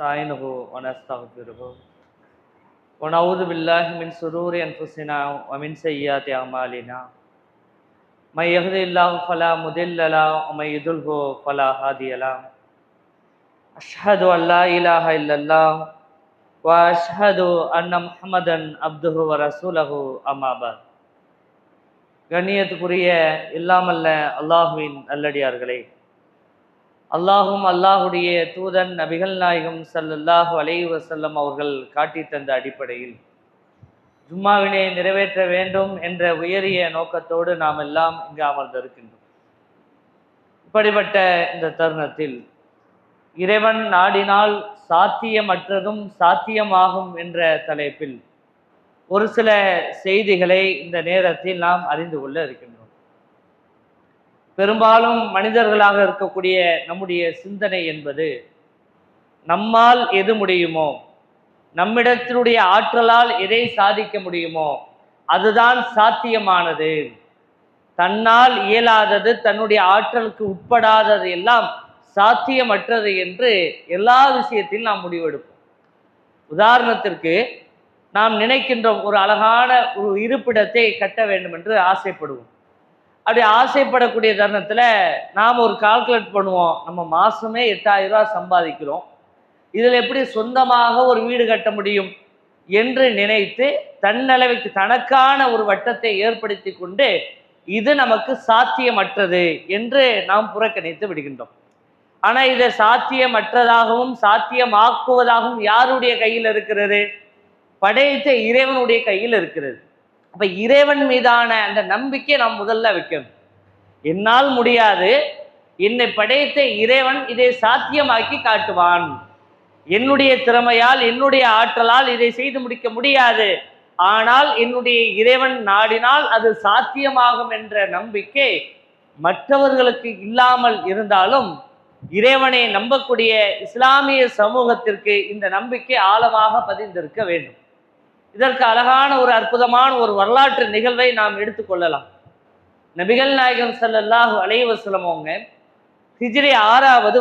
نستعينه ونستغفره ونعوذ بالله من شرور أنفسنا ومن سيئات أعمالنا من يهد الله فلا مضل له ومن يضلل فلا هادي له أشهد أن لا إله إلا الله وأشهد أن محمدا عبده ورسوله أما بعد கண்ணியத்துக்குரிய இல்லாமல்ல அல்லாஹுவின் நல்லடியார்களே, அல்லாஹும் அல்லாஹுடைய தூதன் நபிகள் நாயகம் ஸல்லல்லாஹு அலைஹி வஸல்லம் அவர்கள் காட்டி தந்த அடிப்படையில் ஜும்மாவினை நிறைவேற்ற வேண்டும் என்ற உயரிய நோக்கத்தோடு நாம் எல்லாம் இங்கு அமர்ந்திருக்கின்றோம். இப்படிப்பட்ட இந்த தருணத்தில் இறைவன் நாடினால் சாத்தியமற்றதும் சாத்தியமாகும் என்ற தலைப்பில் ஒரு சில செய்திகளை இந்த நேரத்தில் நாம் அறிந்து கொள்ள இருக்கின்றோம். பெரும்பாலும் மனிதர்களாக இருக்கக்கூடிய நம்முடைய சிந்தனை என்பது நம்மால் எது முடியுமோ, நம்மிடத்தினுடைய ஆற்றலால் எதை சாதிக்க முடியுமோ அதுதான் சாத்தியமானது, தன்னால் இயலாதது, தன்னுடைய ஆற்றலுக்கு உட்படாதது எல்லாம் சாத்தியமற்றது என்று எல்லா விஷயத்திலும் நாம் முடிவெடுப்போம். உதாரணத்திற்கு, நாம் நினைக்கின்றோம் ஒரு அழகான ஒரு இருப்பிடத்தை கட்ட வேண்டும் என்று ஆசைப்படுவோம். அப்படி ஆசைப்படக்கூடிய தருணத்தில் நாம் ஒரு கால்குலேட் பண்ணுவோம், நம்ம மாதமே 8000 ரூபா சம்பாதிக்கிறோம், இதில் எப்படி சொந்தமாக ஒரு வீடு கட்ட முடியும் என்று நினைத்து தன்னளவுக்கு தனக்கான ஒரு வட்டத்தை ஏற்படுத்தி கொண்டு இது நமக்கு சாத்தியமற்றது என்று நாம் புறக்கணித்து விடுகின்றோம். ஆனால் இதை சாத்தியமற்றதாகவும் சாத்தியமாக்குவதாகவும் யாருடைய கையில் இருக்கிறது? படைத்த இறைவனுடைய கையில் இருக்கிறது. அப்ப இறைவன் மீதான அந்த நம்பிக்கை நாம் முதல்ல வைக்கணும். என்னால் முடியாது, என்னை படைத்த இறைவன் இதை சாத்தியமாக்கி காட்டுவான், என்னுடைய திறமையால் என்னுடைய ஆற்றலால் இதை செய்து முடிக்க முடியாது, ஆனால் என்னுடைய இறைவன் நாடினால் அது சாத்தியமாகும் என்ற நம்பிக்கை மற்றவர்களுக்கு இல்லாமல் இருந்தாலும் இறைவனை நம்பக்கூடிய இஸ்லாமிய சமூகத்திற்கு இந்த நம்பிக்கை ஆழமாக பதிந்திருக்க வேண்டும். இதற்கு அழகான ஒரு அற்புதமான ஒரு வரலாற்று நிகழ்வை நாம் எடுத்துக்கொள்ளலாம். நபிகள் நாயகம் ஸல்லல்லாஹு அலைஹி வஸல்லம் அவங்க ஹிஜ்ரி 6வது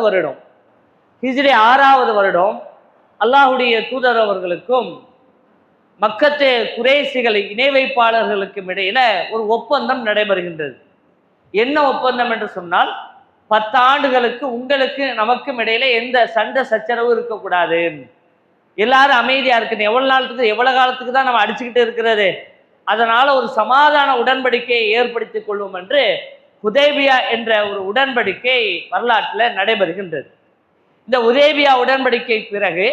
வருடம் அல்லாஹுடைய தூதர் அவர்களுக்கும் மக்கத்து குறைஷிகள் இணை வைப்பாளர்களுக்கும் இடையில ஒரு ஒப்பந்தம் நடைபெறுகின்றது. என்ன ஒப்பந்தம் என்று சொன்னால், 10 ஆண்டுகளுக்கு உங்களுக்கு நமக்கும் இடையில எந்த சண்டை சச்சரவும் இருக்கக்கூடாது, எல்லாரும் அமைதியா இருக்கணும், எவ்வளவு காலத்துக்கு தான் நம்ம அடிச்சுக்கிட்டு இருக்கிறது, அதனால ஒரு சமாதான உடன்படிக்கையை ஏற்படுத்தி கொள்வோம் என்று ஹுதைபியா என்ற ஒரு உடன்படிக்கை வரலாற்றில் நடைபெறுகின்றது. இந்த ஹுதைபியா உடன்படிக்கை பிறகு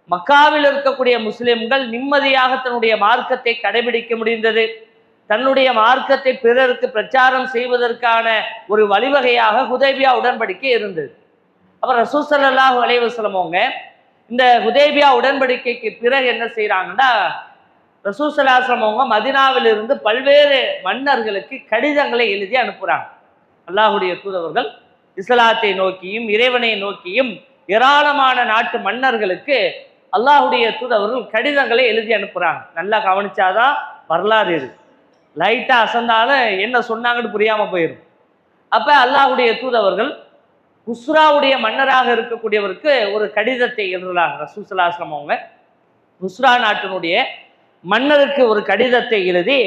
மக்காவில் இருக்கக்கூடிய முஸ்லிம்கள் நிம்மதியாக தன்னுடைய மார்க்கத்தை கடைபிடிக்க முடிந்தது. தன்னுடைய மார்க்கத்தை பிறருக்கு பிரச்சாரம் செய்வதற்கான ஒரு வழிவகையாக ஹுதைபியா உடன்படிக்கை இருந்தது. அப்ப ரசூல் ஸல்லல்லாஹு அலைஹி வஸல்லம் அவங்க இந்த ஹுதைபியா உடன்படிக்கைக்கு பிறகு என்ன செய்யறாங்கன்னா, ரசூல் ஸல்லல்லாஹு அலைஹி வஸல்லம் அவங்க மதீனாவிலிருந்து பல்வேறு மன்னர்களுக்கு கடிதங்களை எழுதி அனுப்புறாங்க. அல்லாஹுடைய தூதவர்கள் இஸ்லாத்தை நோக்கியும் இறைவனை நோக்கியும் ஏராளமான நாட்டு மன்னர்களுக்கு அல்லாஹுடைய தூதவர்கள் கடிதங்களை எழுதி அனுப்புறாங்க. நல்லா கவனிச்சாதான் வரலாறு இது. லைட்டா அசந்தாலும் என்ன சொன்னாங்கன்னு புரியாம போயிடும். அப்ப அல்லாஹுடைய தூதவர்கள் புஸ்ராவுடைய மன்னராக இருக்கக்கூடியவருக்கு ஒரு கடிதத்தை எழுதுறாங்க. ரசூல் ஸல்லல்லாஹு அலைஹி வஸல்லம் அவங்க புஸ்ரா நாட்டினுடைய மன்னருக்கு ஒரு கடிதத்தை எழுதி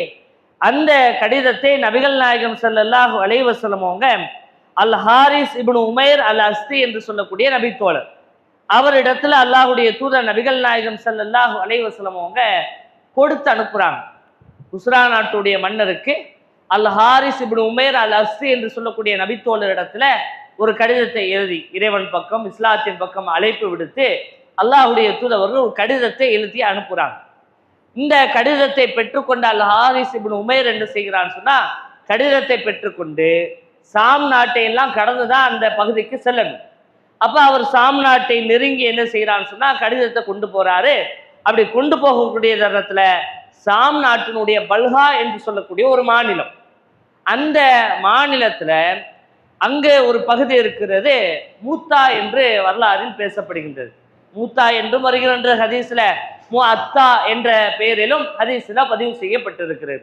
அந்த கடிதத்தை நபிகள் நாயகம் ஸல்லல்லாஹு அலைஹி வஸல்லம் அவங்க அல் ஹாரிஸ் இப்னு உமைர் அல் அஸ்தி என்று சொல்லக்கூடிய நபித்தோழர் அவரிடத்துல அல்லாஹுடைய தூதர் நபிகள் நாயகம் ஸல்லல்லாஹு அலைஹி வஸல்லம் அவங்க கொடுத்து அனுப்புறாங்க. புஸ்ரா நாட்டுடைய மன்னருக்கு அல் ஹாரிஸ் இப்னு உமைர் அல் அஸ்தி என்று சொல்லக்கூடிய நபித்தோழர் இடத்துல ஒரு கடிதத்தை எழுதி இறைவன் பக்கம் இஸ்லாத்தின் பக்கம் அழைப்பு விடுத்து அல்லாஹுடைய தூதவர்கள் ஒரு கடிதத்தை எழுதி அனுப்புறாங்க. இந்த கடிதத்தை பெற்றுக்கொண்ட அல் ஹாரிஸ் இப்னு உமைர் என்ன செய்கிறான்னு சொன்னா, கடிதத்தை பெற்றுக்கொண்டு சாம் நாட்டை எல்லாம் கடந்துதான் அந்த பகுதிக்கு செல்லணும். அப்ப அவர் சாம் நாட்டை நெருங்கி என்ன செய்யறான்னு சொன்னா கடிதத்தை கொண்டு போறாரு. அப்படி கொண்டு போகக்கூடிய தருணத்துல சாம் நாட்டினுடைய பல்கா என்று சொல்லக்கூடிய ஒரு மாநிலம், அந்த மாநிலத்துல அங்கே ஒரு பகுதி இருக்கிறது, மூத்தா என்று வரலாறில் பேசப்படுகின்றது. மூத்தா என்றும் வருகின்ற ஹதீஸ்ல முஅத்தா என்ற பெயரிலும் ஹதீஸ்ல பதிவு செய்யப்பட்டிருக்கிறது.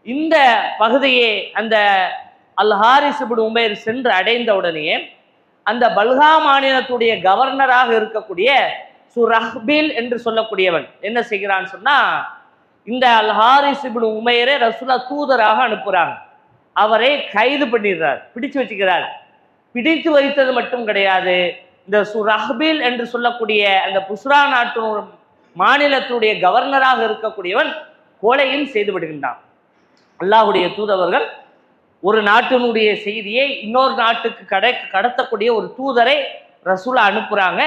இந்த பகுதியை அந்த அல் ஹாரிஸ் இப்னு உமைர் சென்று அடைந்த உடனே அந்த பல்கா மாநிலத்துடைய கவர்னராக இருக்கக்கூடிய சுரஹ்பில் என்று சொல்லக்கூடியவன் என்ன செய்கிறான்னு சொன்னா, இந்த அல் ஹாரிஸ் இப்னு உமையரை ரசூலா தூதராக அனுப்புறாங்க. அவரை கைது பண்ணிடுறார், பிடிச்சு வச்சுக்கிறார். பிடித்து வைத்தது மட்டும் கிடையாது, இந்த சுரஹ்பில் என்று சொல்லக்கூடிய அந்த புஸ்ரா நாட்டு மாநிலத்துடைய கவர்னராக இருக்கக்கூடியவன் கொலையும் செய்து விடுகின்றான். அல்லாஹ்வுடைய தூதவர்கள் ஒரு நாட்டினுடைய செய்தியை இன்னொரு நாட்டுக்கு கடத்தக்கூடிய ஒரு தூதரை ரசூலா அனுப்புறாங்க.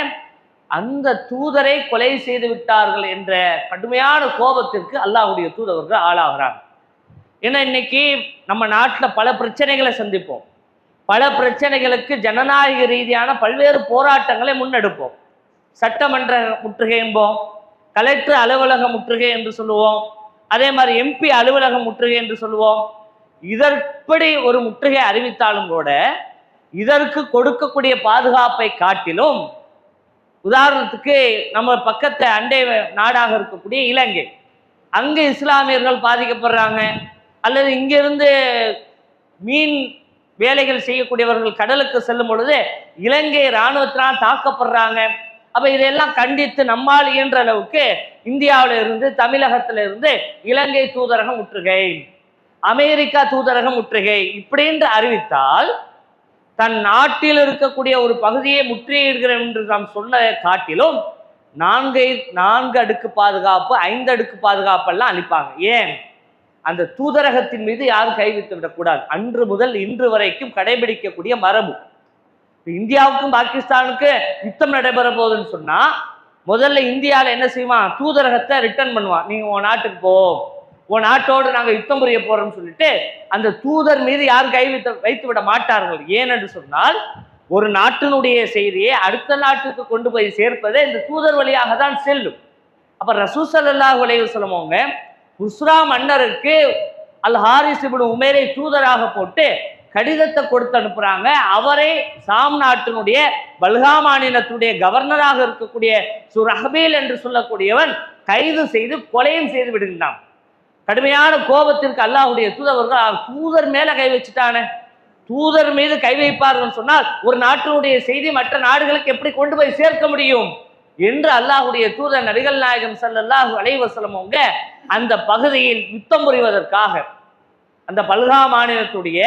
அந்த தூதரை கொலை செய்து விட்டார்கள் என்ற கடுமையான கோபத்திற்கு அல்லாஹ்வுடைய தூதவர்கள் ஆளாகிறாங்க. ஏன்னா இன்னைக்கு நம்ம நாட்டில் பல பிரச்சனைகளை சந்திப்போம். பல பிரச்சனைகளுக்கு ஜனநாயக ரீதியான பல்வேறு போராட்டங்களை முன்னெடுப்போம். சட்டமன்ற முற்றுகை என்போம், கலெக்டர் அலுவலக முற்றுகை என்று சொல்லுவோம், அதே மாதிரி எம்பி அலுவலக முற்றுகை என்று சொல்லுவோம். இதற்படி ஒரு முற்றுகை அறிவித்தாலும் கூட இதற்கு கொடுக்கக்கூடிய பாதுகாப்பை காட்டிலும், உதாரணத்துக்கு நம்ம பக்கத்து அண்டை நாடாக இருக்கக்கூடிய இலங்கை, அங்கே இஸ்லாமியர்கள் பாதிக்கப்படுறாங்க, அல்லது இங்கிருந்து மீன் வேலைகள் செய்யக்கூடியவர்கள் கடலுக்கு செல்லும் பொழுது இலங்கை இராணுவத்தினால் தாக்கப்படுறாங்க. அப்ப இதையெல்லாம் கண்டித்து நம்மால் இயன்ற அளவுக்கு இந்தியாவில இருந்து, தமிழகத்தில இருந்து இலங்கை தூதரகம் முற்றுகை, அமெரிக்கா தூதரகம் முற்றுகை இப்படின்று அறிவித்தால், தன் நாட்டில் இருக்கக்கூடிய ஒரு பகுதியை முற்றுகையிடுகிறோம் என்று நாம் சொன்ன காட்டிலும் 4 அடுக்கு பாதுகாப்பு, 5 அடுக்கு பாதுகாப்பு எல்லாம் அளிப்பாங்க. ஏன்? அந்த தூதரகத்தின் மீது யாரும் கை வைத்து விடக்கூடாது. அன்று முதல் இன்று வரைக்கும் கடைபிடிக்கக்கூடிய மரபு. இந்தியாவுக்கும் பாகிஸ்தானுக்கு யுத்தம் நடைபெற போகுதுன்னு சொன்னா, முதல்ல இந்தியாவில் என்ன செய்வான்? தூதரகத்தை ரிட்டர்ன் பண்ணுவான். நீங்க உன் நாட்டுக்கு போ, உன் நாட்டோடு நாங்கள் யுத்தம் புரிய போறோம்னு சொல்லிட்டு அந்த தூதர் மீது யாரும் கை வைத்து விட மாட்டார்கள். ஏனென்று சொன்னால், ஒரு நாட்டினுடைய செய்தியை அடுத்த நாட்டுக்கு கொண்டு போய் சேர்ப்பதே இந்த தூதர் வழியாக தான் செல்லும். அப்ப ரசூல் ஸல்லல்லாஹு அலைஹி வஸல்லம் அவங்க புஸ்ரா மன்னருக்கு அல் ஹாரிஸ் இப்னு உமைரை தூதராக போட்டு கடிதத்தை கொடுத்து அனுப்புறாங்க. அவரை சாம் நாட்டினுடைய பல்கா மாநிலத்துடைய கவர்னராக இருக்கக்கூடிய சுரஹ்பீல் என்று சொல்லக்கூடியவன் கைது செய்து கொலையும் செய்து விடுகின்றான். கடுமையான கோபத்திற்கு அல்லாஹ்வுடைய தூதவர்கள், தூதர் மேல கை வச்சுட்டானே, தூதர் மீது கை வைப்பார்கள் சொன்னால் ஒரு நாட்டினுடைய செய்தி மற்ற நாடுகளுக்கு எப்படி கொண்டு போய் சேர்க்க முடியும் என்று அல்லாஹ்வுடைய தூதர் நபிகள் நாயகம் ஸல்லல்லாஹு அலைஹி வஸல்லம் அவங்க அந்த பகுதியில் யுத்தம் புரிவதற்காக, அந்த பல்கா மாநிலத்துடைய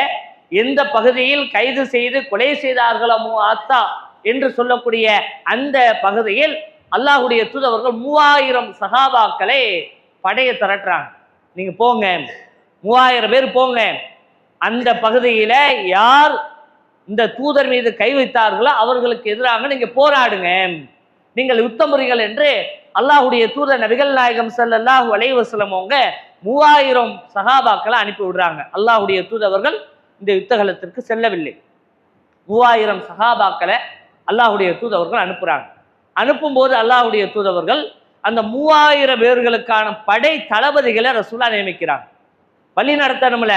எந்த பகுதியில் கைது செய்து கொலை செய்தார்களோ அத்தா என்று சொல்லக்கூடிய அந்த பகுதியில் அல்லாஹ்வுடைய தூதவர்கள் 3000 சஹாபாக்களை படையை திரட்டுறாங்க. நீங்க போங்க, 3000 பேர் போங்க, அந்த பகுதியில யார் இந்த தூதர் மீது கை வைத்தார்களோ அவர்களுக்கு எதிராக நீங்க போராடுங்க, நீங்கள் யுத்தம் புரிகள் என்று அல்லாஹ்வுடைய தூதர் நபிகள் நாயகம் ஸல்லல்லாஹு அலைஹி வஸல்லம் அவங்க 3000 சஹாபாக்களை அனுப்பி விடுறாங்க. அல்லாஹ்வுடைய தூதவர்கள் இந்த யுத்தகலத்திற்கு செல்லவில்லை. 3000 சஹாபாக்களை அல்லாஹ்வுடைய தூதவர்கள் அனுப்புறாங்க. அனுப்பும்போது அல்லாஹ்வுடைய தூதவர்கள் அந்த 3000 பேர்களுக்கான படை தளபதிகளை ரசூலா நியமிக்கிறாங்க. வழி நடத்தணும்ல,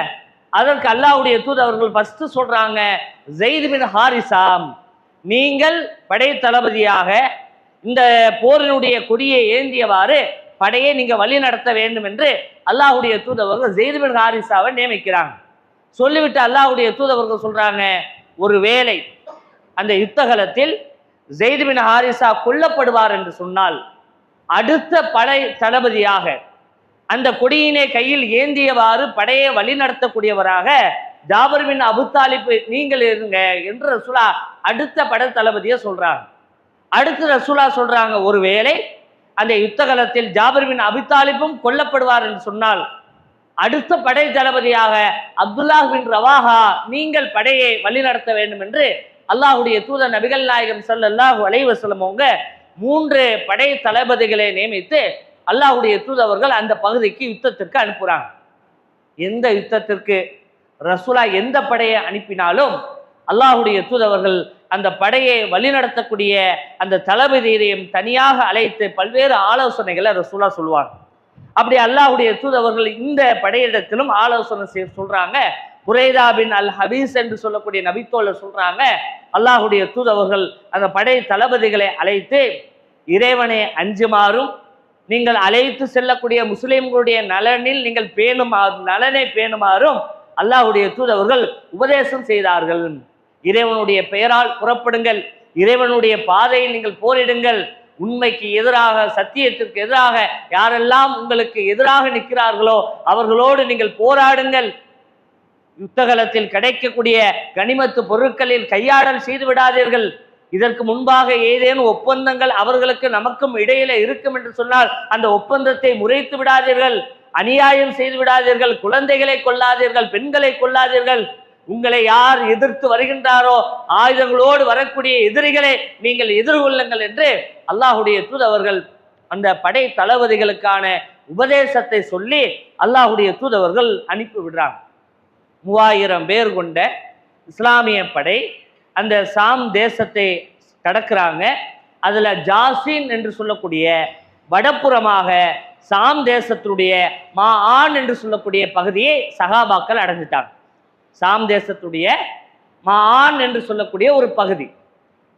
அதற்கு அல்லாஹ்வுடைய தூதவர்கள் ஃபர்ஸ்ட் சொல்றாங்க, ஸைத் பின் ஹாரிஸா, நீங்கள் படை தளபதியாக இந்த போரினுடைய கொடியை ஏந்தியவாறு படையை நீங்க வழி நடத்த வேண்டும் என்று அல்லாஹ்வுடைய தூதவர்கள் ஸைத் பின் ஹாரிஸாவை நியமிக்கிறாங்க. சொல்லிவிட்டு அல்லாஹ்வுடைய தூதவர்கள் சொல்றாங்க, ஒரு வேளை அந்த யுத்தகலத்தில் ஸைத் பின் ஹாரிஸா கொல்லப்படுவார் என்று சொன்னால், அடுத்த படை தளபதியாக அந்த கொடியினை கையில் ஏந்தியவாறு படையை வழி நடத்தக்கூடியவராக ஜாபர் பின் அபு தாலிப் நீங்கள் இருங்க என்று ரசூலா அடுத்த படை தளபதியை சொல்றாங்க. அடுத்து ரசூலா சொல்றாங்க, ஒருவேளை அந்த யுத்தகலத்தில் ஜாபர் பின் அபு தாலிப்பும் கொல்லப்படுவார் என்று சொன்னால், அடுத்த படை தளபதியாக அப்துல்லாஹ் பின் ரவாஹா நீங்கள் படையை வழி நடத்த வேண்டும் என்று அல்லாஹ்வுடைய தூதர் நபிகள் நாயகம் ஸல்லல்லாஹு அலைஹி வஸல்லம் அவங்க 3 படை தளபதிகளை நியமித்து அல்லாஹ்வுடைய தூதவர்கள் அந்த பகுதிக்கு யுத்தத்திற்கு அனுப்புறாங்க. எந்த யுத்தத்திற்கு ரசூலா எந்த படையை அனுப்பினாலும் அல்லாஹ்வுடைய தூதவர்கள் அந்த படையை வழிநடத்தக்கூடிய அந்த தளபதியையும் தனியாக அழைத்து பல்வேறு ஆலோசனைகளை ரசூலா சொல்லுவாங்க. அப்படி அல்லாஹ்வுடைய தூதவர்கள் இந்த படையிடத்திலும் ஆலோசனை சொல்றாங்க. புரைதா பின் அல் ஹபீஸ் என்று சொல்லக்கூடிய நபித்தோழர் சொல்றாங்க, அல்லாஹ்வுடைய தூதவர்கள் அந்த படை தளபதிகளை அழைத்து, இறைவனை அஞ்சுமாறும் நீங்கள் அழைத்து செல்லக்கூடிய முஸ்லிம்களுடைய நலனில் நீங்கள் நலனை பேணுமாறும் அல்லாஹ்வுடைய தூதவர்கள் உபதேசம் செய்தார்கள். இறைவனுடைய பெயரால் புறப்படுங்கள், இறைவனுடைய பாதையில் நீங்கள் போரிடுங்கள், உண்மைக்கு எதிராக, சத்தியத்திற்கு எதிராக யாரெல்லாம் உங்களுக்கு எதிராக நிற்கிறார்களோ அவர்களோடு நீங்கள் போராடுங்கள். யுத்தகலத்தில் கிடைக்கக்கூடிய கனிமத்து பொருட்களில் கையாடல் செய்து விடாதீர்கள். இதற்கு முன்பாக ஏதேனும் ஒப்பந்தங்கள் அவர்களுக்கு நமக்கும் இடையில இருக்கும் என்று சொன்னால் அந்த ஒப்பந்தத்தை முறைத்து விடாதீர்கள். அநியாயம் செய்து விடாதீர்கள். குழந்தைகளை கொல்லாதீர்கள், பெண்களை கொல்லாதீர்கள். உங்களை யார் எதிர்த்து வருகின்றாரோ ஆயுதங்களோடு வரக்கூடிய எதிரிகளை நீங்கள் எதிர்கொள்ளுங்கள் என்று அல்லாஹுடைய தூதவர்கள் அந்த படை தளபதிகளுக்கான உபதேசத்தை சொல்லி அல்லாஹுடைய தூதவர்கள் அனுப்பி விடுறாங்க. 3000 பேர் கொண்ட இஸ்லாமிய படை அந்த சாம் தேசத்தை கடக்கிறாங்க. அதுல ஜாசின் என்று சொல்லக்கூடிய வடப்புறமாக சாம் தேசத்துடைய மாஆன் என்று சொல்லக்கூடிய பகுதியை சஹாபாக்கள் அடைஞ்சிட்டாங்க. சாம் தேசத்துடைய மாஆன் என்று சொல்லக்கூடிய ஒரு பகுதி,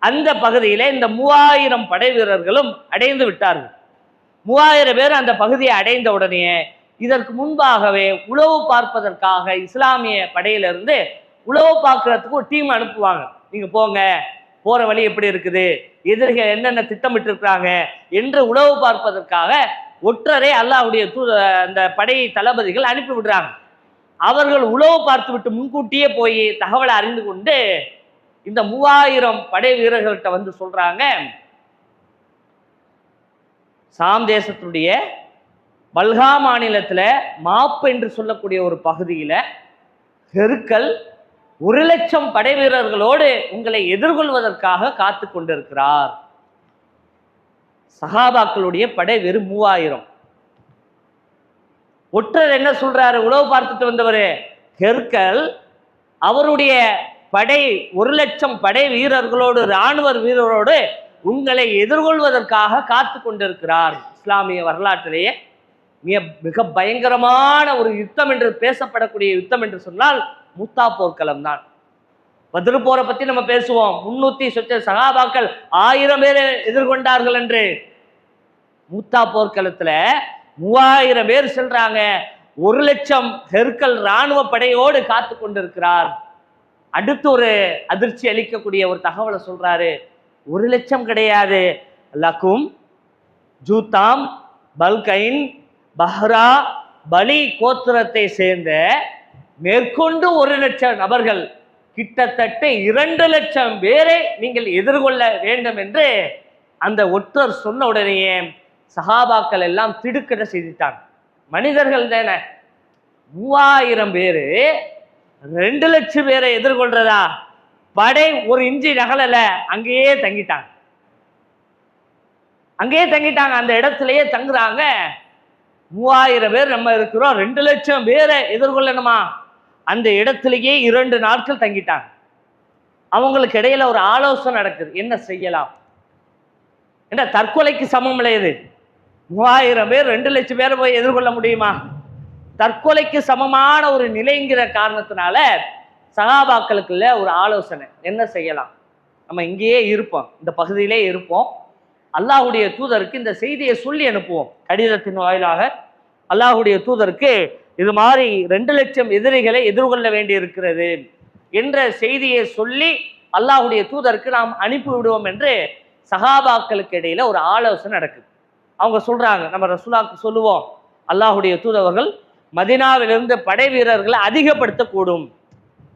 அந்த பகுதியில இந்த 3000 படை வீரர்களும் அடைந்து விட்டார்கள். 3000 பேர் அந்த பகுதியை அடைந்த உடனே இதற்கு முன்பாகவே உளவு பார்ப்பதற்காக இஸ்லாமிய படையிலிருந்து உளவு பார்க்கறதுக்கு ஒரு டீம் அனுப்புவாங்க. நீங்க போங்க, போற வழி எப்படி இருக்குது, எதிரிகள் என்னென்ன திட்டமிட்டு இருக்கிறாங்க என்று உளவு பார்ப்பதற்காக ஒற்றரை அல்லாஹ்வுடைய அந்த படை தளபதிகள் அனுப்பி விடுறாங்க. அவர்கள் உளவு பார்த்து விட்டு முன்கூட்டியே போய் தகவலை அறிந்து கொண்டு இந்த 3000 படை வீரர்கள்ட்ட வந்து சொல்றாங்க, சாம் தேசத்துடைய பல்கா மாநிலத்துல மாப் என்று சொல்லக்கூடிய ஒரு பகுதியில ஹெர்கல் 1,00,000 படை வீரர்களோடு உங்களை எதிர்கொள்வதற்காக காத்து கொண்டிருக்கிறார். சஹாபாக்களுடைய படை வெறும் 3000. ஒற்றர் என்ன சொல்றாரு, உளவு பார்த்துட்டு வந்தவர், ஹெர்கல் அவருடைய படை 1,00,000 படை வீரர்களோடு, இராணுவ வீரரோடு உங்களை எதிர்கொள்வதற்காக காத்து கொண்டிருக்கிறார். இஸ்லாமிய வரலாற்றிலேயே மிக பயங்கரமான ஒரு யுத்தம் என்று பேசப்படக்கூடிய யுத்தம் என்று சொன்னால் மூத்தா போர்க்களம் தான். பத்ரு போரை பத்தி நம்ம பேசுவோம். 300 சொச்ச சகாபாக்கள் 1000 பேரை எதிர்கொண்டார்கள் என்று. மூத்தா போர்க்களத்துல 3000 பேர் செல்றாங்க. 1,00,000 ஹெர்கல் இராணுவ படையோடு காத்து கொண்டிருக்கிறார். அடுத்து ஒரு அதிர்ச்சி அளிக்கக்கூடிய ஒரு தகவலை சொல்றாரு. 1,00,000 கிடையாது, லக்கும், ஜூதாம், பல்கைன், பஹ்ரா, பலி கோத்திரத்தை சேர்ந்த மேற்கொண்டு 1,00,000 நபர்கள், கிட்டத்தட்ட 2,00,000 பேரை நீங்கள் எதிர்கொள்ள வேண்டும் என்று அந்த ஒற்றர் சொன்ன உடனேயே சஹாபாக்கள் எல்லாம் திடுக்கிட செய்துட்டாங்க. மனிதர்கள் தானே, 3000 பேரு 2,00,000 பேரை எதிர்கொள்றதா? படை ஒரு இஞ்சி நகலல, அங்கேயே தங்கிட்டாங்க. அந்த இடத்திலேயே தங்குறாங்க. 3000 பேர் நம்ம இருக்கிறோம், 2,00,000 பேரை எதிர்கொள்ளணுமா? அந்த இடத்திலேயே 2 நாட்கள் தங்கிட்டாங்க. அவங்களுக்கு இடையில ஒரு ஆலோசனை நடக்குது, என்ன செய்யலாம் என்ற. தற்கொலைக்கு சமம் இல்லையது. 3000 பேர் 2,00,000 பேரை போய் எதிர்கொள்ள முடியுமா? தற்கொலைக்கு சமமான ஒரு நிலைங்கிற காரணத்தினால சகாபாக்களுக்குள்ள ஒரு ஆலோசனை, என்ன செய்யலாம், நம்ம இங்கேயே இருப்போம், இந்த பகுதியிலே இருப்போம், அல்லாஹுடைய தூதருக்கு இந்த செய்தியை சொல்லி அனுப்புவோம். கடிதத்தின் வாயிலாக அல்லாஹுடைய தூதருக்கு இது மாதிரி 2,00,000 எதிரிகளை எதிர்கொள்ள வேண்டி இருக்கிறது என்ற செய்தியை சொல்லி அல்லாஹுடைய தூதருக்கு நாம் அனுப்பி விடுவோம் என்று சஹாபாக்களுக்கு இடையில ஒரு ஆலோசனை நடக்குது. அவங்க சொல்றாங்க, நம்ம ரசூலுல்லாஹ்க்கு சொல்லுவோம், அல்லாஹுடைய தூதவர்கள் மதீனாவிலிருந்து படை வீரர்களை அதிகப்படுத்தக்கூடும்,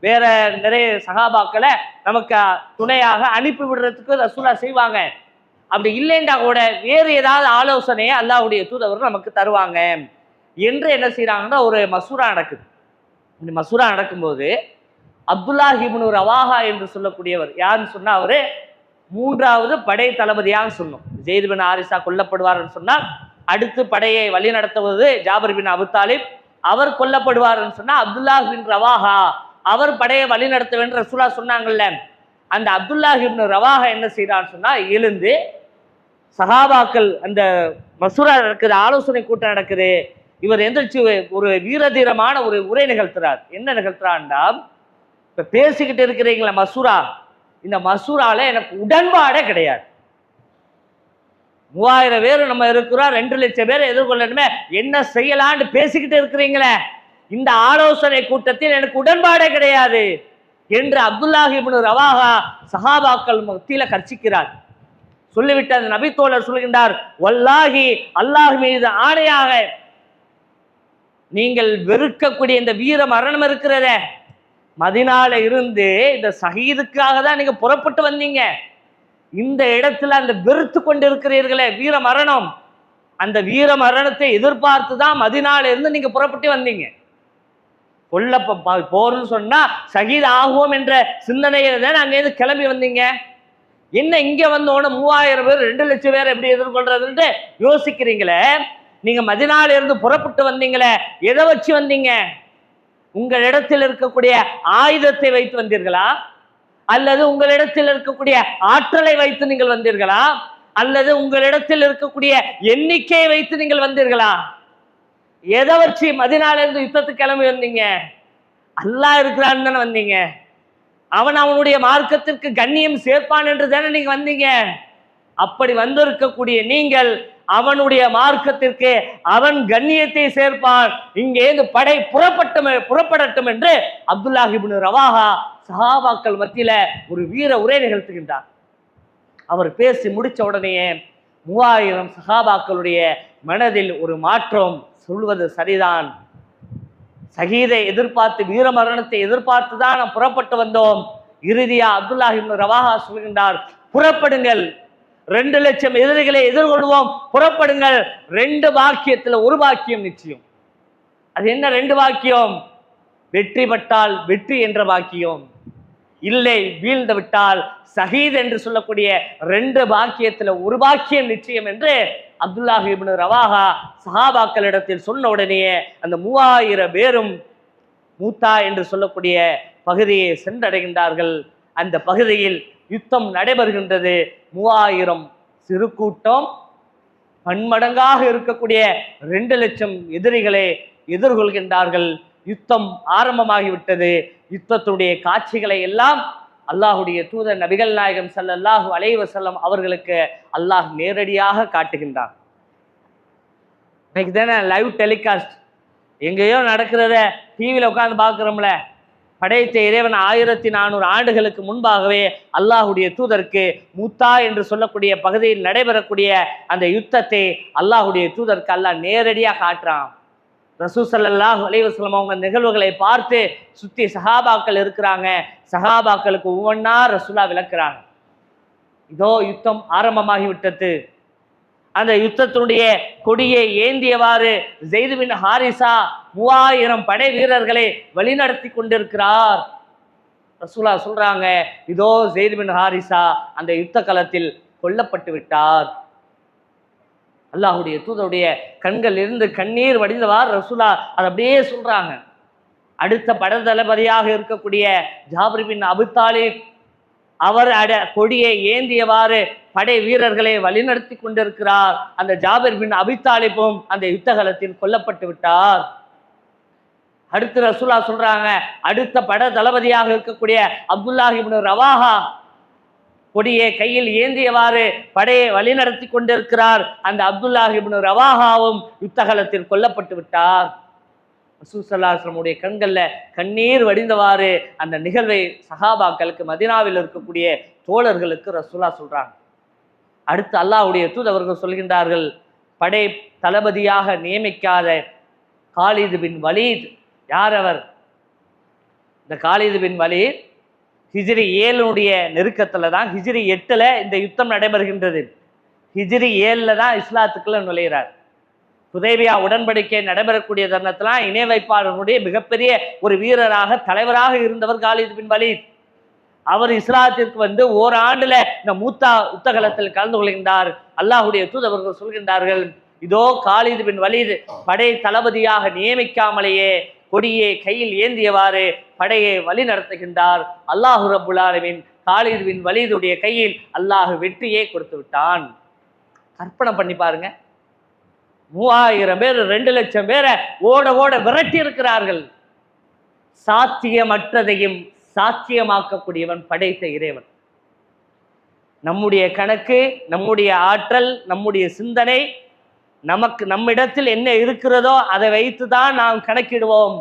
வேற நிறைய சஹாபாக்களை நமக்கு துணையாக அனுப்பி விடுறதுக்கு ரசூலுல்லாஹ் செய்வாங்க. அப்படி இல்லைன்னா கூட வேறு ஏதாவது ஆலோசனையை அல்லாஹ்வுடைய தூதவர்கள் நமக்கு தருவாங்க என்று என்ன செய்யறாங்கன்னா ஒரு மசூரா நடக்குது. இந்த மசூரா நடக்கும்போது அப்துல்லாஹ் இப்னு ரவாஹா என்று சொல்லக்கூடியவர், யாருன்னு சொன்னா அவரு 3வது படை தளபதியாக சொன்னோம். ஜெயித் பின் ஹாரிஸா கொல்லப்படுவார் சொன்னால் அடுத்து படையை வழி நடத்துவது ஜாபர் பின் அபு தாலிப், அவர் கொல்லப்படுவார் சொன்னா அப்துல்லாஹ் பின் ரவாஹா அவர் படையை வழி நடத்த வேண்டும் ரசூலுல்லாஹ் சொன்னாங்கல்ல. அந்த அப்துல்லாஹ் இப்னு ரவாஹா என்ன செய்யறான்னு சொன்னா எழுந்து, சஹாபாக்கள் அந்த மசூரா நடக்குது, ஆலோசனை கூட்டம் நடக்குது, இவர் எந்திரிச்சு ஒரு வீரதீரமான ஒரு உரை நிகழ்த்துறார். என்ன நிகழ்த்துறான்டா, இப்ப பேசிக்கிட்டு இருக்கிறீங்களா மசூரா, இந்த மசூரால எனக்கு உடன்பாடே கிடையாது. 3000 பேர் நம்ம இருக்கிறோம், 2,00,000 பேரை எதிர்கொள்ளணுமே, என்ன செய்யலான்னு பேசிக்கிட்டு இருக்கிறீங்களே, இந்த ஆலோசனை கூட்டத்தில் எனக்கு உடன்பாடே கிடையாது என்று அப்துல்லாஹ் இப்னு ரவாஹா சஹாபாக்கள் மத்தியில கர்ச்சிக்கிறார். சொல்லிவிட்டு அந்த நபித்தோழர் சொல்கின்றார், வல்லாஹி அல்லாஹ் மீது ஆணையாக, நீங்கள் வெறுக்கக்கூடிய இந்த வீர மரணம் இருக்கிறத, மதினால இருந்து இந்த ஷஹீதுக்காக தான் நீங்க புறப்பட்டு வந்தீங்க. இந்த இடத்துல அந்த வெறுத்து கொண்டு இருக்கிறீர்களே வீர மரணம், அந்த வீர மரணத்தை எதிர்பார்த்து தான் மதினால இருந்து நீங்க புறப்பட்டு வந்தீங்க. கொல்ல போர்னு சொன்னா ஷஹீத் ஆகுவோம் என்ற சிந்தனையில தான் அங்கேருந்து கிளம்பி வந்தீங்க. என்ன இங்க வந்தோட 3000 பேர் 2 லட்சம் பேர் எப்படி எதிர்கொள்றதுன்னு யோசிக்கிறீங்களே. நீங்க மதினால இருந்து புறப்பட்டு வந்தீங்களே, எதை வச்சு வந்தீங்க? உங்களிடத்தில் இருக்கக்கூடிய ஆயுதத்தை வைத்து வந்தீர்களா, அல்லது உங்களிடத்தில் இருக்கக்கூடிய ஆற்றலை வைத்து நீங்கள் வந்தீர்களா, அல்லது உங்களிடத்தில் இருக்கக்கூடிய எண்ணிக்கையை வைத்து நீங்கள் வந்தீர்களா? எதை வச்சு மதினால இருந்து யுத்தத்துக்கு கிளம்பி வந்தீங்க? அல்லாஹ் இருக்கிறான்னு தானே வந்தீங்க. அவன் அவனுடைய மார்க்கத்திற்கு கண்ணியம் சேர்ப்பான் என்று தானே நீங்க வந்தீங்க. அப்படி வந்திருக்கக்கூடிய நீங்கள் அவனுடைய மார்க்கத்திற்கு அவன் கண்ணியத்தை சேர்ப்பான், இங்கே இந்த படை புறப்படட்டும் என்று அப்துல்லாஹ் இப்னு ரவாஹா சஹாபாக்கள் மத்தியில ஒரு வீர உரை நிகழ்த்துகின்றார். அவர் பேசி முடிச்ச உடனேயே 3000 சஹாபாக்களுடைய மனதில் ஒரு மாற்றம். சொல்வது சரிதான், ஷஹீதை எதிர்பார்த்து வீர மரணத்தை எதிர்பார்த்து தான் நாம் புறப்பட்டு வந்தோம். இறுதியா அப்துல்லாஹ் இப்னு ரவாஹா சொல்கின்றார், புறப்படுங்கள், 2 லட்சம் எதிரிகளை எதிர்கொள்வோம், புறப்படுங்கள். 2 பாக்கியத்துல ஒரு பாக்கியம் நிச்சயம். அது என்ன 2 பாக்கியம்? வெற்றி பட்டால் வெற்றி என்ற பாக்கியம், இல்லை வீழ்ந்து விட்டால் ஷஹீத் என்று சொல்லக்கூடிய 2 பாக்கியத்துல ஒரு பாக்கியம் நிச்சயம் என்று அப்துல்லாஹ் இப்னு ரவாஹா சஹாபாக்களிடத்தில் சொன்ன உடனேயே அந்த 3000 பேரும் மூத்தா என்று சொல்லக்கூடிய பகுதியை சென்றடைகின்றார்கள். அந்த பகுதியில் யுத்தம் நடைபெறுகின்றது. 3000 சிறு கூட்டம் பன்மடங்காக இருக்கக்கூடிய 2 லட்சம் எதிரிகளை எதிர்கொள்கின்றார்கள். யுத்தம் ஆரம்பமாகிவிட்டது. யுத்தத்துடைய காட்சிகளை எல்லாம் அல்லாஹுடைய தூதர் நபிகள் நாயகம் ஸல்லல்லாஹு அலைஹி வஸல்லம் அவர்களுக்கு அல்லாஹ் நேரடியாக காட்டுகின்றான். இன்னைக்கு தானே லைவ் டெலிகாஸ்ட், எங்கேயோ நடக்கிறத டிவியில் உட்காந்து பார்க்குறோம்ல. படைத்த இறைவன் 1400 ஆண்டுகளுக்கு முன்பாகவே அல்லாஹுடைய தூதருக்கு மூத்தா என்று சொல்லக்கூடிய பகுதியில் நடைபெறக்கூடிய அந்த யுத்தத்தை அல்லாஹுடைய தூதருக்கு அல்லாஹ் நேரடியாக காட்டுறான். ரசூல் ஸல்லல்லாஹு அலைஹி வஸல்லம் அவங்க நிகழ்வுகளை பார்த்து சுத்தி சஹாபாக்கள் இருக்கிறாங்க. சஹாபாக்களுக்கு ஒவ்வொன்றா ரசூலா விளக்குறாங்க. இதோ யுத்தம் ஆரம்பமாகிவிட்டது. அந்த யுத்தத்தினுடைய கொடியை ஏந்தியவாறு ஸெய்த் பின் ஹாரிஸா 3000 படை வீரர்களை வழிநடத்தி கொண்டிருக்கிறார். ரசூலா சொல்றாங்க, இதோ ஸெய்த் பின் ஹாரிஸா அந்த யுத்த களத்தில் கொல்லப்பட்டு விட்டார். அல்லாஹுடைய தூதருடைய கண்கள் இருந்து கண்ணீர் வடிந்தவாறு ரசூலா அதை அப்படியே சொல்றாங்க. அடுத்த பட தளபதியாக இருக்கக்கூடிய ஜாபிர் பின் அபூ தாலிப் அவர் கொடியை ஏந்தியவாறு படை வீரர்களை வழிநடத்தி கொண்டிருக்கிறார். அந்த ஜாபிர் பின் அபூ தாலிபும் அந்த யுத்த களத்தில் கொல்லப்பட்டு விட்டார். அடுத்து ரசூலா சொல்றாங்க, அடுத்த பட தளபதியாக இருக்கக்கூடிய அப்துல்லாஹ் இப்னு ரவாஹா கொடியை கையில் ஏந்தியவாறு படையை வழிநடத்தி கொண்டிருக்கிறார். அந்த அப்துல்லாஹ் இப்னு ரவாஹாவும் யுத்தகலத்தில் கொல்லப்பட்டு விட்டார். ரசூல் ஸல்லல்லாஹு அலைஹி வஸல்லம் கண்கள்ல கண்ணீர் வடிந்தவாறு அந்த நிகழ்வை சஹாபாக்களுக்கு மதீனாவில் இருக்கக்கூடிய தோழர்களுக்கு ரசூலா சொல்றாங்க. அடுத்து அல்லாஹ்வுடைய தூதர்கள் சொல்கின்றார்கள், படை தளபதியாக நியமிக்காத காலித் பின் வலீத். யார் அவர்? இந்த காலித் பின் வலீத் ஹிஜ்ரி 7 நெருக்கத்துல தான், ஹிஜ்ரி 8 இந்த யுத்தம் நடைபெறுகின்றது. ஹிஜ்ரி 7 தான் இஸ்லாத்துக்குள்ள நுழைகிறார். ஹுதைபியா உடன்படிக்கை நடைபெறக்கூடிய தருணத்தில் இணை வைப்பாளர்களுடைய மிகப்பெரிய ஒரு வீரராக தலைவராக இருந்தவர் காலித் பின் வலீத். அவர் இஸ்லாத்திற்கு வந்து ஓராண்டுல இந்த மூத்தா யுத்தகலத்தில் கலந்து கொள்கின்றார். அல்லாஹுடைய தூதர்கள் சொல்கின்றார்கள், இதோ காலித் பின் வலீத் படை தளபதியாக நியமிக்காமலேயே கொடியை கையில் ஏந்தியவாறு படையை வழி நடத்துகின்றார். அல்லாஹு ரப்புல் ஆலமீன் காலித் பின் வலீதுடைய கையில் அல்லாஹ் வெற்றியை கொடுத்து விட்டான். கற்பனை பண்ணி பாருங்க, 3000 பேர் 2 லட்சம் பேரை ஓட ஓட விரட்டி இருக்கிறார்கள். சாத்தியமற்றதையும் சாத்தியமாக்கக்கூடியவன் படைத்த இறைவன். நம்முடைய கணக்கு, நம்முடைய ஆற்றல், நம்முடைய சிந்தனை, நம்மிடத்தில் என்ன இருக்கிறதோ அதை வைத்துதான் நாம் கணக்கிடுவோம்.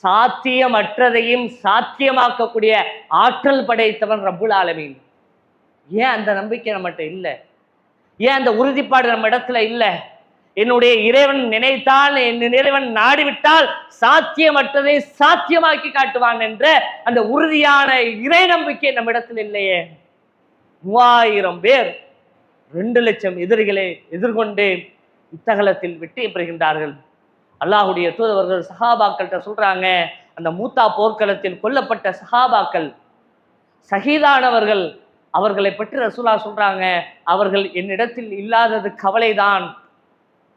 சாத்தியமற்றதையும் சாத்தியமாக்கக்கூடிய ஆற்றல் படைத்தவன் ரப்புல் ஆலமீன். ஏன் அந்த நம்பிக்கை நம்மகிட்ட இல்லை? ஏன் அந்த உறுதிப்பாடு நம்ம இடத்துல இல்லை? என்னுடைய இறைவன் நினைத்தால், என் இறைவன் நாடிவிட்டால் சாத்தியமற்றதை சாத்தியமாக்கி காட்டுவான் என்ற அந்த உறுதியான இறை நம்பிக்கை நம்ம இடத்துல இல்லையே. 3000 பேர் 2 லட்சம் எதிரிகளை எதிர்கொண்டு யுத்தகலத்தில் வெற்றி பெறுகின்றார்கள். அல்லாஹுடைய தூதர்கள் சஹாபாக்கள்கிட்ட சொல்றாங்க, அந்த மூத்தா போர்க்களத்தில் கொல்லப்பட்ட சஹாபாக்கள், ஷஹீதானவர்கள், அவர்களை பற்றி ரசூலா சொல்றாங்க, அவர்கள் என்னிடத்தில் இல்லாதது கவலைதான்,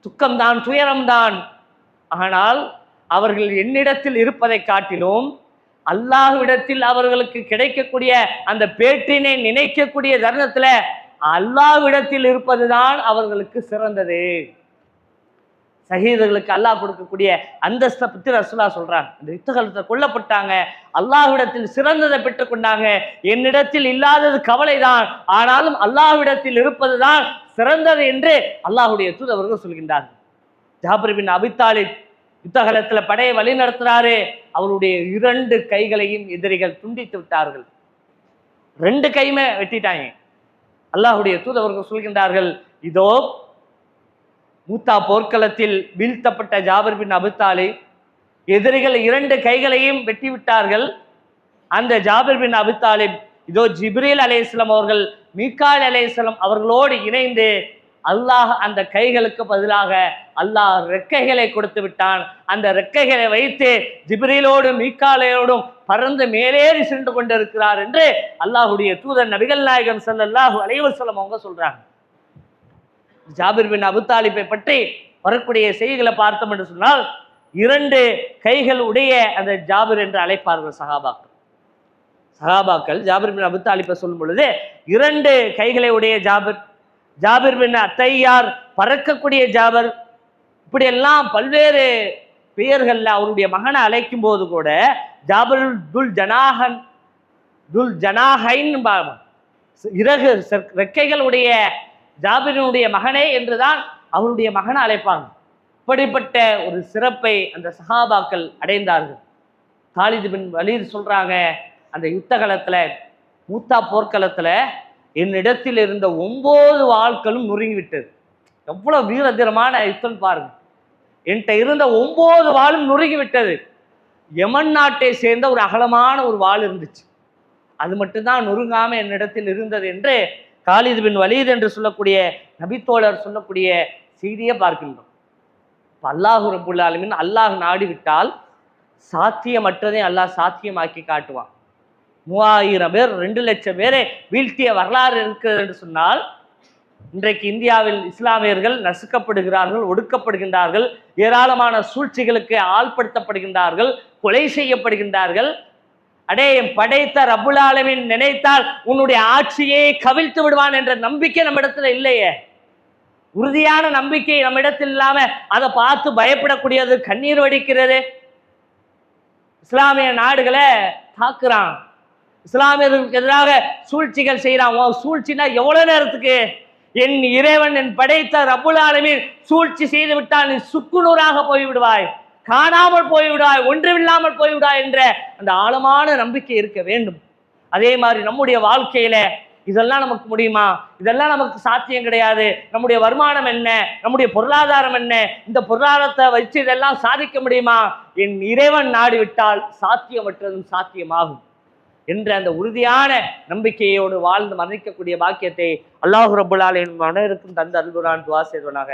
துக்கம்தான், துயரம்தான். ஆனால் அவர்கள் என்னிடத்தில் இருப்பதை காட்டிலும் அல்லாஹ்விடத்தில் அவர்களுக்கு கிடைக்கக்கூடிய அந்த பேற்றினை நினைக்கக்கூடிய தருணத்துல அல்லாஹ்விடத்தில் இருப்பதுதான் அவர்களுக்கு சிறந்தது. ஷஹீதுகளுக்கு அல்லாஹ் கொடுக்கக்கூடிய அந்தஸ்தை பற்றி ரசூலா சொல்றாங்க. அந்த யுத்தகலத்தில் கொல்லப்பட்டாங்க, அல்லாஹ்விடத்தில் சிறந்ததை பெற்றுக்கொண்டாங்க. என்னிடத்தில் இல்லாதது கவலைதான், ஆனாலும் அல்லாஹ்விடத்தில் இருப்பதுதான் சிறந்தது என்று அல்லாஹுடைய தூதர்கள் சொல்கின்றார்கள். ஜாபிர் பின் அபி தாலிப் யுத்தகலத்தில் படையை வழி நடத்துறாரு. அவருடைய 2 கைகளையும் எதிரிகள் துண்டித்து விட்டார்கள். 2 கையுமே வெட்டிட்டாங்க. அல்லாஹுடைய தூதர்கள் சொல்கின்றார்கள், இதோ மூத்தா போர்க்களத்தில் வீழ்த்தப்பட்ட ஜாபிர் பின் அபி தாலிப், எதிரிகள் 2 கைகளையும் வெட்டி விட்டார்கள். அந்த ஜாபிர் பின் அபி தாலிப் இதோ ஜிப்ரீல் அலைஹிஸ்ஸலாம் அவர்கள், மீகாயில் அலைஹிஸ்ஸலாம் அவர்களோடு இணைந்து அல்லாஹ் அந்த கைகளுக்கு பதிலாக அல்லாஹ் ரெக்கைகளை கொடுத்து விட்டான். அந்த ரெக்கைகளை வைத்து ஜிப்ரீலோடும் மீகாயிலோடும் பறந்து மேலேறி சென்று கொண்டிருக்கிறார் என்று அல்லாஹுடைய தூதர் நபிகள் நாயகம் ஸல்லல்லாஹு அலைஹி வஸல்லம் அவங்க சொல்றாங்க. ஜாபிர் பின் அபி தாலிபை பற்றி வரக்கூடிய செய்திகளை பார்த்தோம் என்று சொன்னால், 2 கைகள் உடைய அந்த ஜாபிர் என்று அழைப்பார்கள் சஹாபாக்கள். ஜாபிர் பின் அபி தாலிபை சொல்லும் பொழுது 2 கைகளை உடைய ஜாபிர், ஜாபிர் பின் அத்தையார், பறக்கக்கூடிய ஜாபிர், இப்படியெல்லாம் பல்வேறு பெயர்கள்ல அவருடைய மகனை அழைக்கும் போது கூட ஜாபிர் துல் ஜனாஹைன் இறகு ரெக்கைகளுடைய ஜாபிரினுடைய மகனே என்றுதான் அவருடைய மகனை அழைப்பாங்க. இப்படிப்பட்ட ஒரு சிறப்பை அந்த சஹாபாக்கள் அடைந்தார்கள். காலித் பின் வலீத் சொல்றாங்க, அந்த யுத்தகலத்துல மூத்தா போர்க்களத்துல என்னிடத்தில் இருந்த 9 வாள்களும் நொறுங்கிவிட்டது. எவ்வளவு வீரதீரமான யுத்தம் பாருங்க. என்கிட்ட இருந்த 9 வாளும் நொறுங்கிவிட்டது. யமன் நாட்டை சேர்ந்த ஒரு அகலமான ஒரு வாள் இருந்துச்சு, அது மட்டும்தான் நொறுங்காம என்னிடத்தில் இருந்தது என்று காலித் பின் வலீத் என்று சொல்லக்கூடிய நபித்தோழர் சொல்லக்கூடிய செய்தியை பார்க்கின்றோம். அல்லாஹு ரப்புல் ஆலமீன் அல்லாஹ் நாடி விட்டால் சாத்தியமற்றதை அல்லாஹ் சாத்தியமாக்கி காட்டுவான். 3000 பேர் 2 லட்சம் பேரை வீழ்த்திய வரலாறு இருக்கிறது என்று சொன்னால், இன்றைக்கு இந்தியாவில் இஸ்லாமியர்கள் நசுக்கப்படுகிறார்கள், ஒடுக்கப்படுகின்றார்கள், ஏராளமான சூழ்ச்சிகளுக்கு ஆள்படுத்தப்படுகின்றார்கள், கொலை செய்யப்படுகின்றார்கள். அடே, படைத்த ரப்புல் ஆலமீன் நினைத்தால் உன்னுடைய ஆட்சியை கவிழ்த்து விடுவான் என்ற நம்பிக்கை நம்ம இடத்துல இல்லையே. உறுதியான நம்பிக்கை நம்ம இடத்தில் இல்லாம அதை பார்த்து பயப்படக்கூடியது, கண்ணீர் வடிக்கிறது. இஸ்லாமிய நாடுகளை தாக்குறான், இஸ்லாமியர்களுக்கு எதிராக சூழ்ச்சிகள் செய்யறான். சூழ்ச்சினா எவ்வளவு நேரத்துக்கு? என் இறைவன், என் படைத்த ரப்புல் ஆலமீன் சூழ்ச்சி செய்து விட்டால் நீ சுக்குநூறாக போய்விடுவாய், காணாமல் போய்விடாய், ஒன்றுமில்லாமல் போய்விடாய் என்ற அந்த ஆழமான நம்பிக்கை இருக்க வேண்டும். அதே மாதிரி நம்முடைய வாழ்க்கையில இதெல்லாம் நமக்கு முடியுமா? இதெல்லாம் நமக்கு சாத்தியம் கிடையாது. நம்முடைய வருமானம் என்ன? நம்முடைய பொருளாதாரம் என்ன? இந்த பொருளாதாரத்தை வச்சு இதெல்லாம் சாதிக்க முடியுமா? என் இறைவன் நாடிவிட்டால் சாத்தியமற்றதும் சாத்தியமாகும் என்ற அந்த உறுதியான நம்பிக்கையோடு வாழ்ந்து மரணிக்கக்கூடிய பாக்கியத்தை அல்லாஹ் ரப்புல் ஆலமீன் அனைவருக்கும் தந்து அருள்புரிவான். துஆ செய்வானாக.